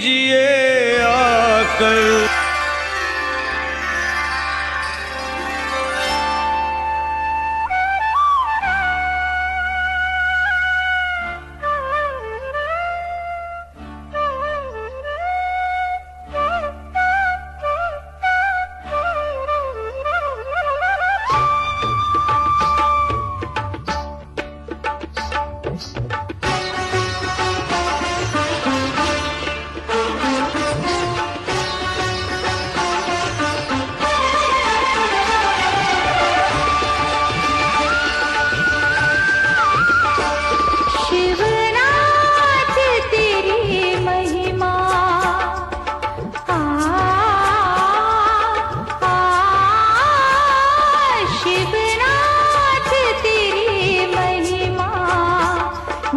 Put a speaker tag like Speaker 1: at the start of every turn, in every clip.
Speaker 1: कीजिए आकर।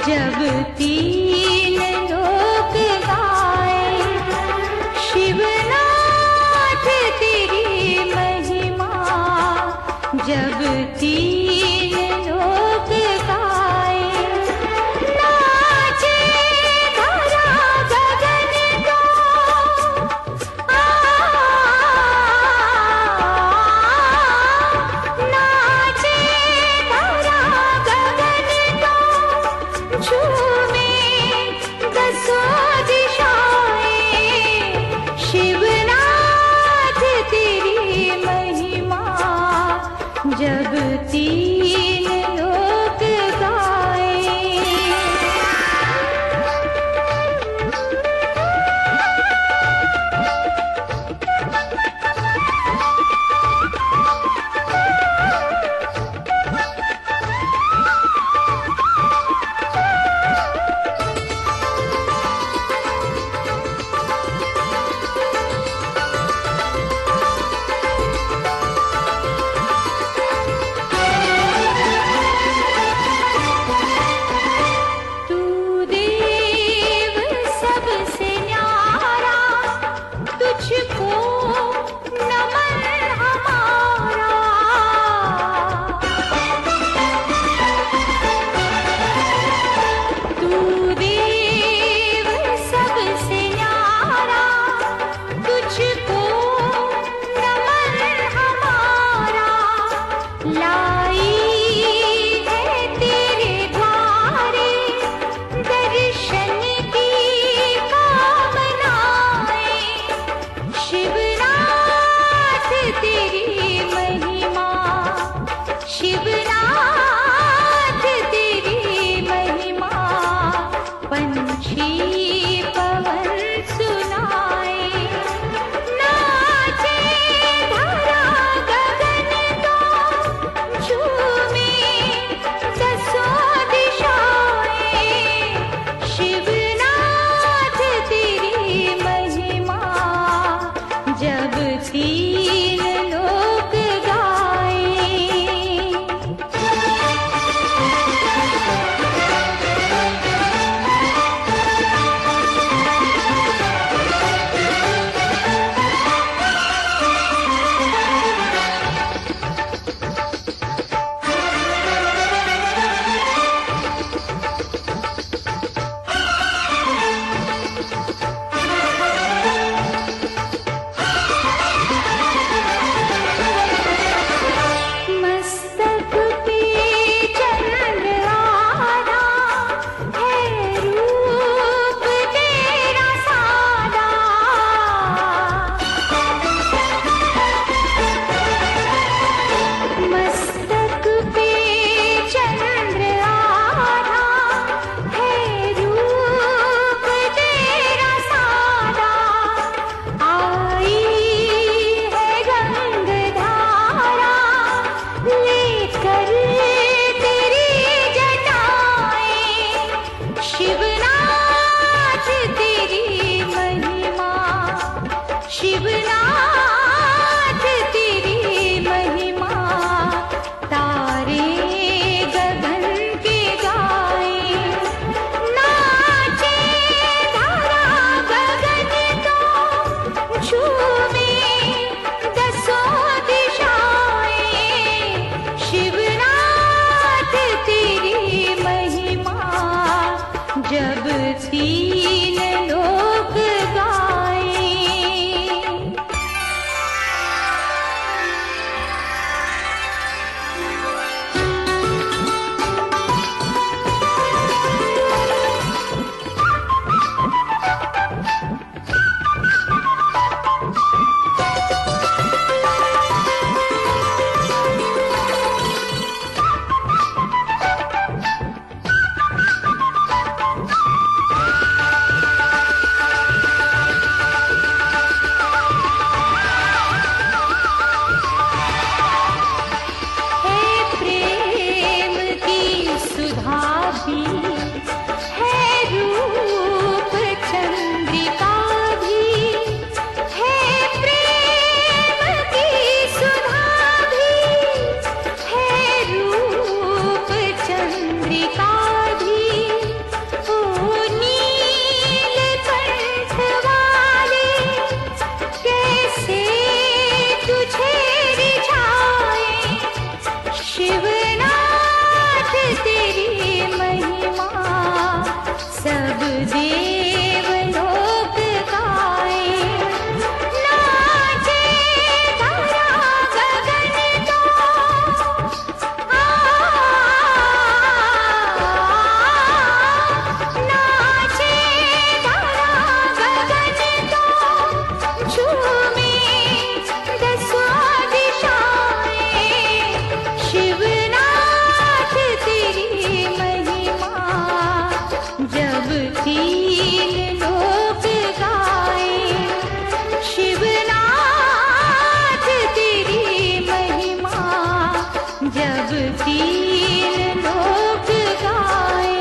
Speaker 2: जब तीन लोक गाए शिवनाथ तेरी महिमा, जब तीन लोक गाए, नाचे धरा गगन को, नाचे धरा गगन को, झूमे 10 त्रिकाधी ओ नीलकंठ वाले, कैसे तुझे रिझाए शिवनाथ तेरी महिमा, सब देवलोक गाए। नाचे धरा गगन तो, नाचे धरा गगन तो, झूमे दसों दिशाएं, शिवनाथ तेरी महिमा, जब तीन लोक गाए। शिवनाथ तेरी महिमा, जब तीन लोक गाए।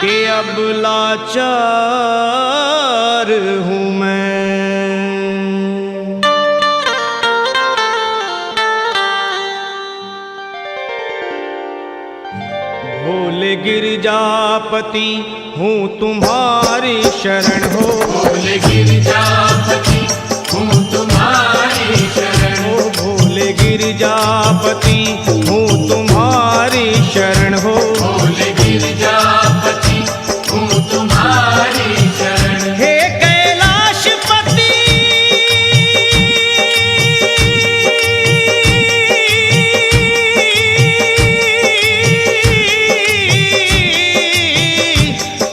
Speaker 1: कि अब लाचार हूँ मैं, भोले गिरजापति हूँ तुम्हारी शरण हो।
Speaker 3: भोले गिरजापति हूँ तुम्हारी शरण,
Speaker 1: ओ भोले गिरजापति हूँ तुम्हारी शरण हो।
Speaker 3: भोले गिरजापति हूँ तुम्हारी शरण।
Speaker 1: हे कैलाशपति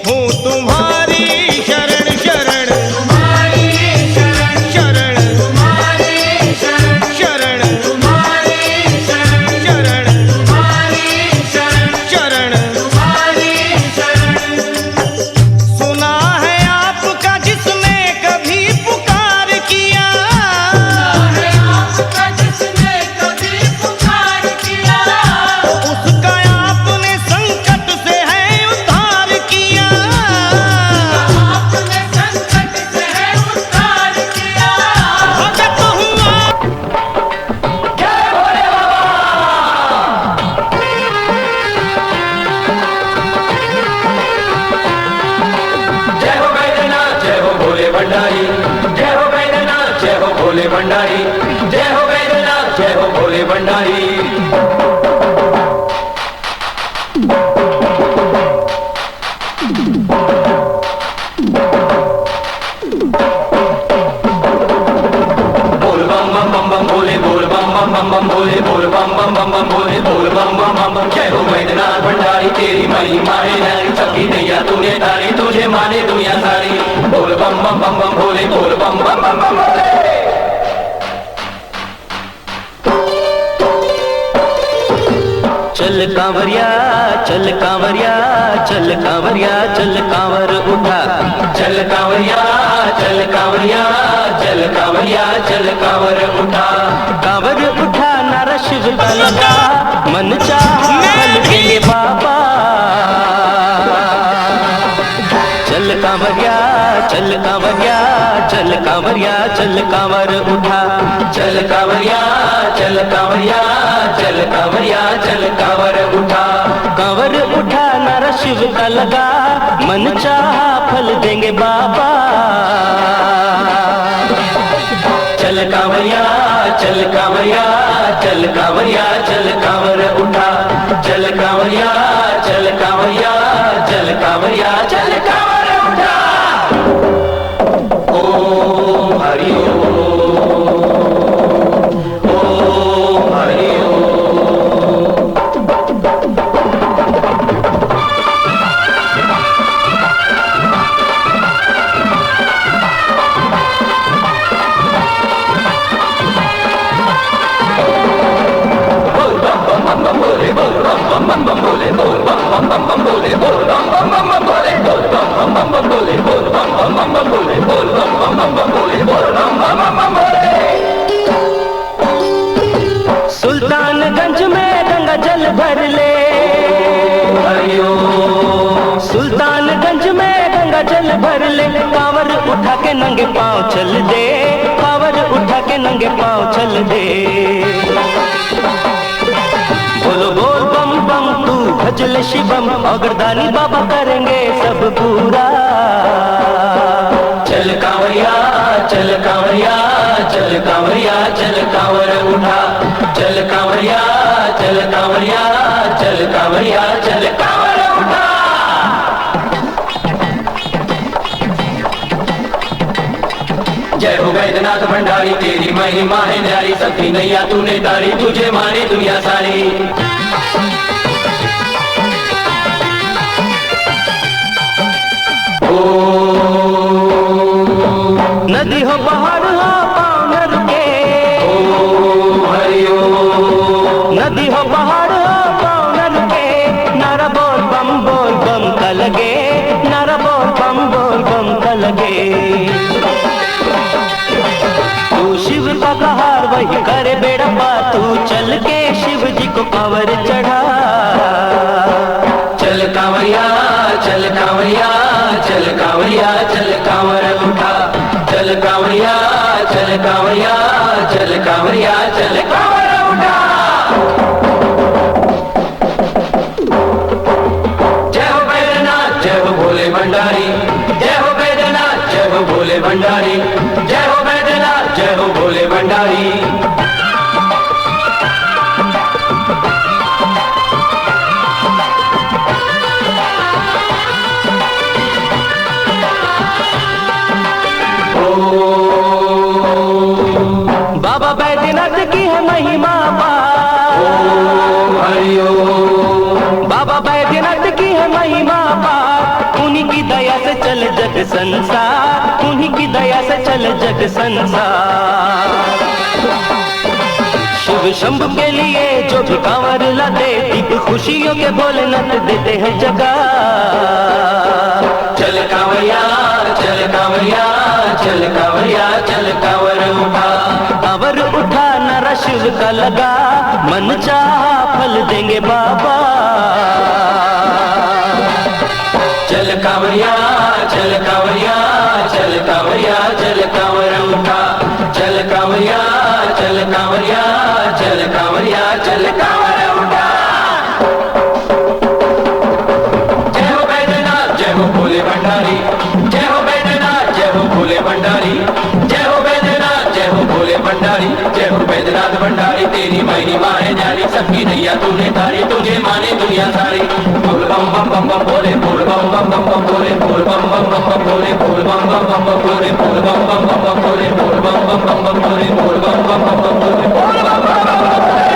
Speaker 1: हूँ तुम्हारी शरण शरण,
Speaker 3: तुम्हारी शरण,
Speaker 1: शरण
Speaker 3: तुम्हारी शरण,
Speaker 1: शरण
Speaker 3: तुम्हारी शरण,
Speaker 1: शरण
Speaker 3: तुम्हारी शरण,
Speaker 1: शरण।
Speaker 3: तुम्हारी शरण।
Speaker 1: सुना है आपका जिसने कभी पुकार किया,
Speaker 3: है आपका जिसने कभी पुकार किया,
Speaker 1: उसका आपने संकट से है उद्धार किया।
Speaker 3: आपने संकट से है उद्धार किया।
Speaker 1: भगत हुआ
Speaker 3: जय हो बैद्यनाथ, जय हो भोले भंडारी, जय हो बैद्यनाथ, जय हो भोले भंडारी, जय हो बैद्यनाथ, जय हो भोले भंडारी। बोल बम बम बम बम भोले, बोल बम बम बम बम भोले, बोल बम बम बम बम भोले, बोल बम बम बम बम। जय हो बैद्यनाथ भंडारी, तेरी महिमा है न्यारी, सबकी नैया तूने तारी, तुझे माने दुनिया सारी। बोल बम बम बम बम भोले, बोल बम बम बम बम भोले।
Speaker 4: चल कांवरिया चल कांवरिया चल कांवरिया चल कांवर उठा,
Speaker 3: चल कांवरिया, चल कांवरिया, चल कांवरिया, चल कांवर उठा।
Speaker 4: कांवर उठा नारा शिव का लगा, मन चाहा फल देंगे बाबा। चल कांवरिया चल कांवरिया चल कांवरिया चल कांवर उठा,
Speaker 3: चल कांवरिया, चल कांवरिया, चल कांवरिया, चल कांवर उठा।
Speaker 4: कांवर उठा नारा शिव का लगा, मन चाहा फल देंगे बाबा।
Speaker 3: चल कांवरिया, चल कांवरिया, चल कांवरिया, चल कांवर उठा। चल कांवरिया, चल कांवरिया, चल कांवरिया, चल कांवर उठा। ओम हरि ओम, ओम हरि ओम। बोल बम बम बम बम बोले, बोल बम बम बम बम बोले, बोल बम बम बम बम बोले, बोल बम बम बम बम बोले।
Speaker 4: सुल्तानगंज में गंगा जल भर ले, सुल्तानगंज में गंगा जल भर ले, कांवर उठा के नंगे पाँव चल दे, कांवर उठा के नंगे पाँव चल दे। बोलो बोल बम बम तू भजल शिवम, अगरदानी बाबा करेंगे सब पूरा।
Speaker 3: चल कांवरिया चल कांवरिया चल कांवरिया चल कांवर उठा, चल कांवरिया चल कांवरिया चल कांवरिया चल कांवर उठा। जय हो वैद्यनाथ भंडारी तेरी महिमा है न्यारी, सबकी नैया तूने तारी, तुझे माने दुनिया सारी।
Speaker 4: नदी हो पहाड़ हो पाँव न रुके, नदी हो पहाड़ हो पाँव न रुके, नारा बोल बम का लगे, नारा बोल बम का लगे। तू शिव का कहार वही करे बेड़ा पार, तू चल के शिव जी को कांवर चढ़ा।
Speaker 3: चल कांवरिया चल कांवरिया चल कांवरिया चल कांवर उठा, चल कांवरिया चल कांवरिया चल कांवरिया चल कांवर उठा। जय हो वैद्यनाथ जय हो भोले भंडारी, जय हो वैद्यनाथ जय हो भोले भंडारी, जय हो वैद्यनाथ जय हो भोले भंडारी।
Speaker 4: बाबा बैद्यनाथ की है महिमा पार, बाबा बैद्यनाथ की है महिमा पार, उन्हीं की दया से चल जग संसार, उन्हीं की दया से चल जग संसार। शिव शंभु के लिए जो भी कांवर लाते, दीप खुशियों के भोलेनाथ देते हैं जगह।
Speaker 3: चल कांवरिया चल कांवरिया चल कांवरिया चल कांवर उठा,
Speaker 4: कांवर उठा नारा शिव का लगा, मन चाहा फल देंगे बाबा।
Speaker 3: चल कांवरिया चल कांवरिया चल कांवरिया चल कांवर उठा, चल कांवरिया चल कांवरिया चल कांवरिया चल कांवर उठा। जय हो वैद्यनाथ जय हो भोले भंडारी, जय हो वैद्यनाथ जय हो भोले भंडारी, जय हो वैद्यनाथ जय हो भोले भंडारी, जय हो वैद्यनाथ भंडारी तेरी महिमा है न्यारी, सबकी नैया तूने तारी, तुझे माने दुनिया सारी। बोल बम बम बम बम बोले, बोल बम बम बम बम बोले, बोल बम बम बम बम बोले, बोल बम बम बम बम बोले, बोल बम बम बम बम बोले, बोल बम बम बम बम बोले, बोल बम बम बम बम बोले, बोल बम बम बम बम बोले।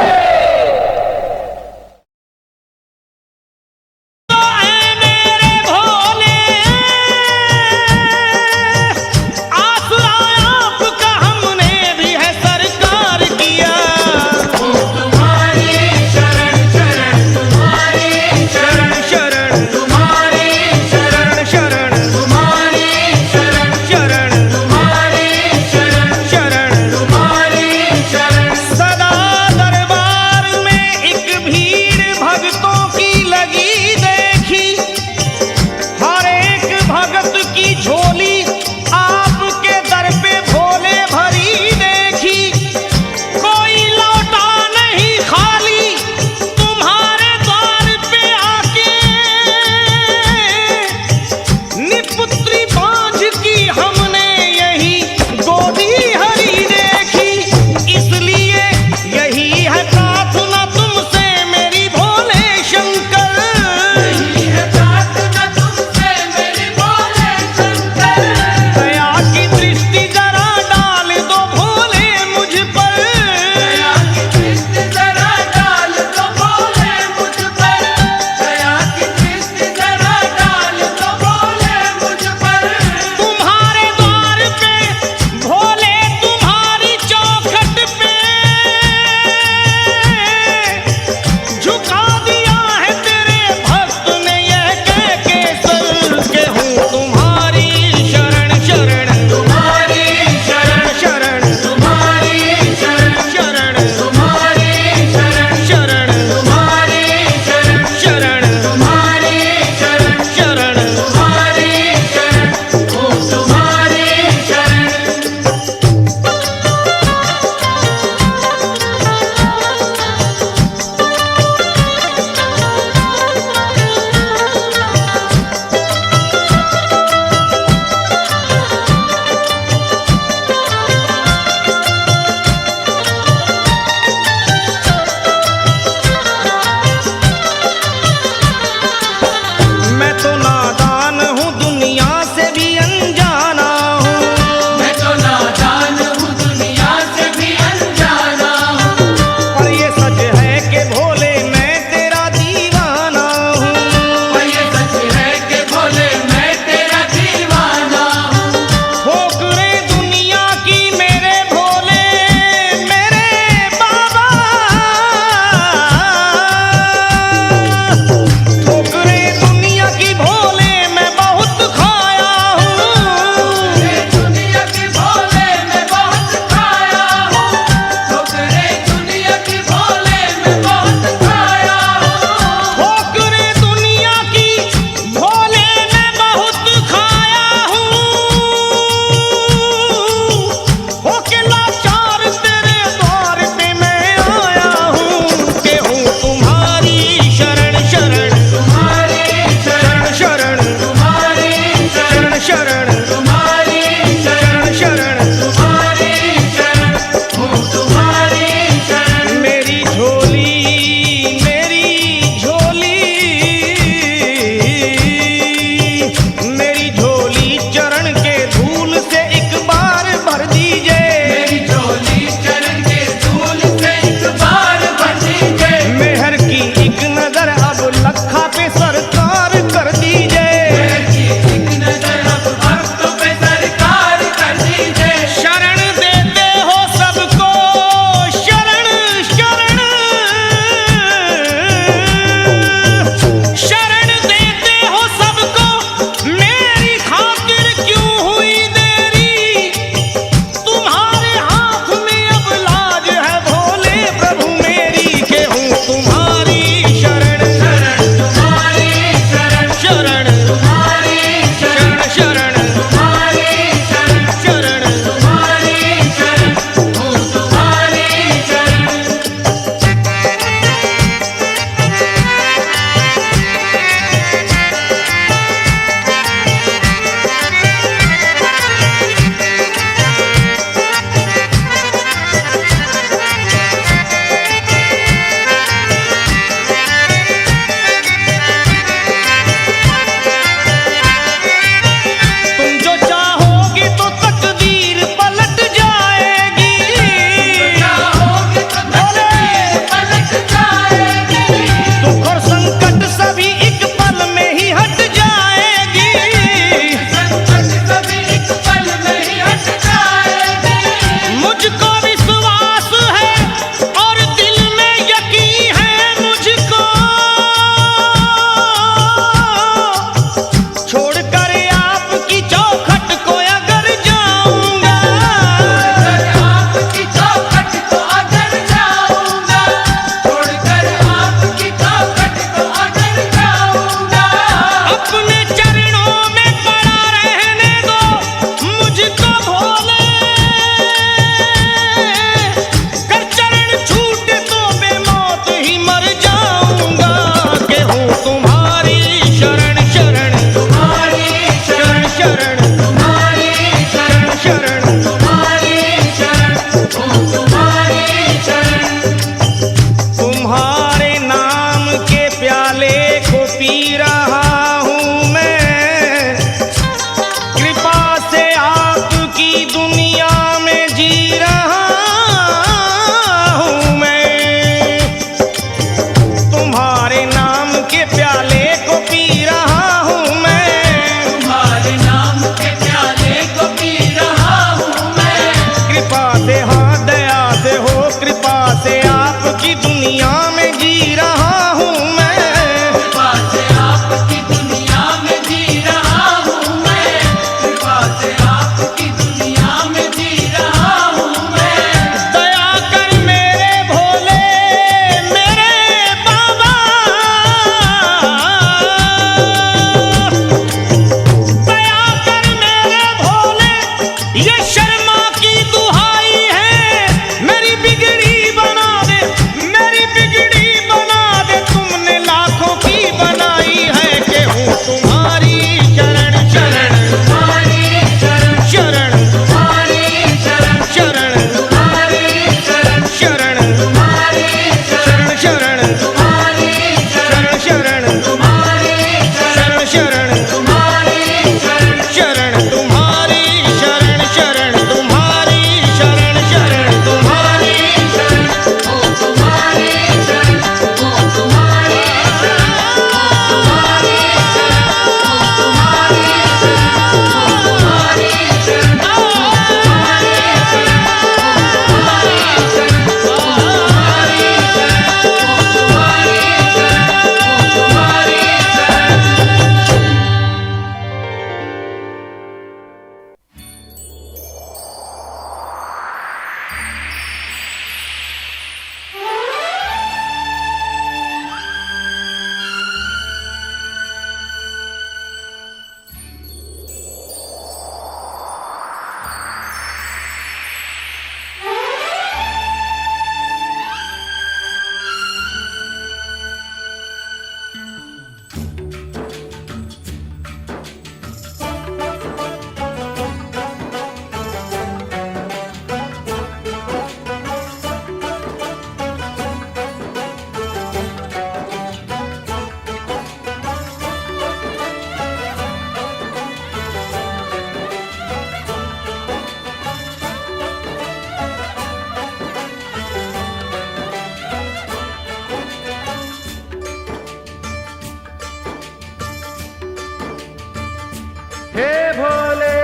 Speaker 5: हे भोले,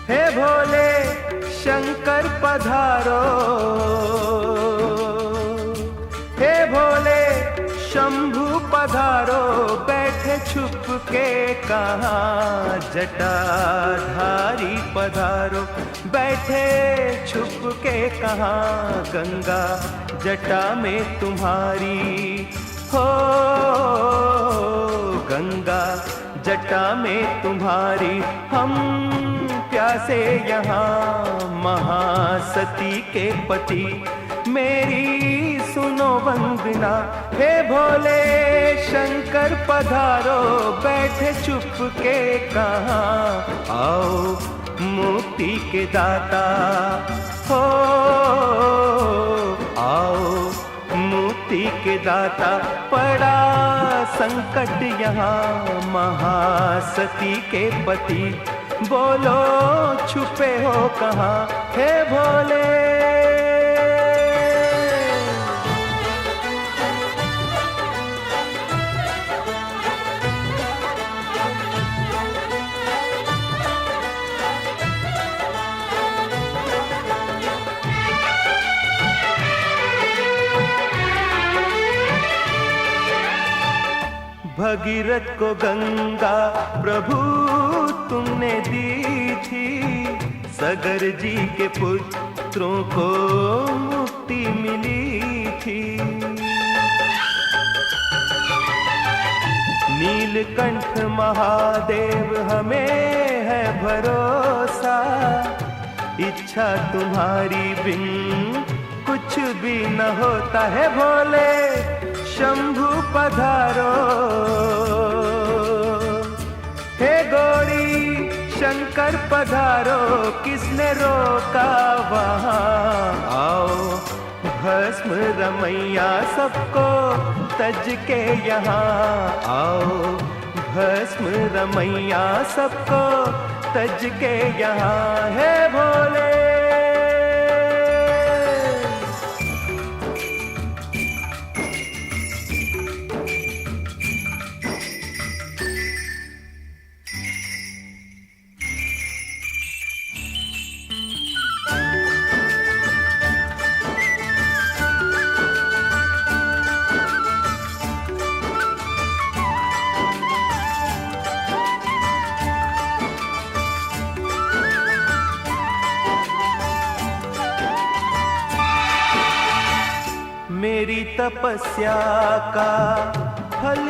Speaker 5: हे भोले शंकर पधारो, हे भोले शंभु पधारो, बैठे छुप के कहाँ जटाधारी पधारो, बैठे छुप के कहाँ गंगा जटा में तुम्हारी, हो गंगा जटा में तुम्हारी। हम प्यासे यहाँ महासती के पति, मेरी सुनो वंदना। हे भोले शंकर पधारो, बैठे चुप के कहाँ, आओ मुक्ति के दाता, हो आओ मुक्ति के दाता। पड़ा संकट यहाँ महासती के पति, बोलो छुपे हो कहाँ, हे भोले। भगीरथ को गंगा प्रभु तुमने दी थी, सगर जी के पुत्रों को मुक्ति मिली थी। नीलकंठ महादेव हमें है भरोसा, इच्छा तुम्हारी बिन कुछ भी न होता है। भोले शंभु पधारो, हे गौरी शंकर पधारो, किसने रोका वहाँ, आओ भस्म रमैया सबको तज के यहाँ, आओ भस्म रमैया सबको तज के यहाँ, हे भोले। मेरी तपस्या का फल